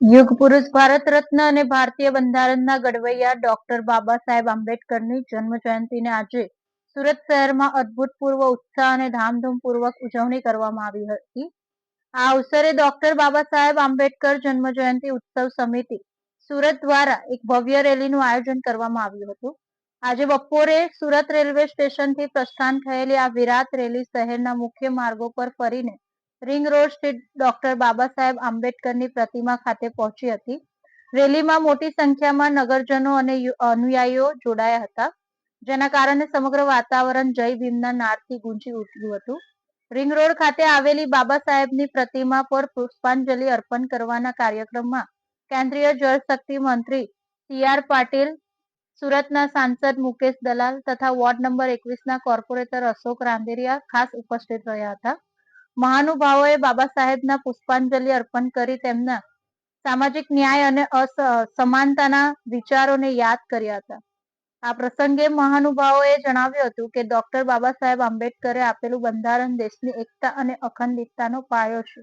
યુગ પુરુષ ભારત રત્ન અને ભારતીય બંધારણના ઘડવૈયા ડોક્ટર બાબા સાહેબ આંબેડકરની જન્મ જયંતિને આજે સુરત શહેરમાં અભૂતપૂર્વ ઉત્સાહ અને ધામધૂમપૂર્વક ઉજવણી કરવામાં આવી હતી. આ અવસરે ડોક્ટર બાબા સાહેબ આંબેડકર જન્મ જયંતિ ઉત્સવ સમિતિ સુરત દ્વારા એક ભવ્ય રેલીનું આયોજન કરવામાં આવ્યું હતું. આજે બપોરે સુરત રેલવે સ્ટેશનથી પ્રસ્થાન થયેલી આ વિરાટ રેલી શહેરના મુખ્ય માર્ગો પર ફરીને રિંગ રોડ સ્થિત ડોક્ટર બાબા સાહેબ આંબેડકરની પ્રતિમા ખાતે પહોંચી હતી. રેલીમાં મોટી સંખ્યામાં નગરજનો અને અનુયાયીઓ જોડાયા હતા, જેના કારણે સમગ્ર વાતાવરણ જય ભીમના નાદથી ગુંજી ઉઠ્યું હતું. રિંગ રોડ ખાતે આવેલી બાબા સાહેબની પ્રતિમા પર પુષ્પાંજલિ અર્પણ કરવાના કાર્યક્રમમાં કેન્દ્રીય જળશક્તિ મંત્રી સી.આર. પાટીલ, સુરતના સાંસદ મુકેશ દલાલ તથા વોર્ડ નંબર 21ના કોર્પોરેટર અશોક રાંદેરિયા ખાસ ઉપસ્થિત રહ્યા હતા. મહાનુભાવોએ બાબા સાહેબના પુષ્પાંજલિ અર્પણ કરી તેમના સામાજિક ન્યાય અને સમાનતાના વિચારોને યાદ કર્યા હતા. આ પ્રસંગે મહાનુભાવોએ જણાવ્યું હતું કે ડોક્ટર બાબા સાહેબ આંબેડકરે આપેલું બંધારણ દેશની એકતા અને અખંડિતતાનો પાયો છે.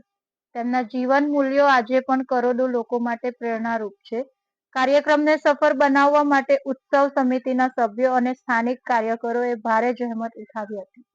તેમના જીવન મૂલ્યો આજે પણ કરોડો લોકો માટે પ્રેરણારૂપ છે. કાર્યક્રમને સફળ બનાવવા માટે ઉત્સવ સમિતિના સભ્યો અને સ્થાનિક કાર્યકરોએ ભારે જહેમત ઉઠાવી હતી.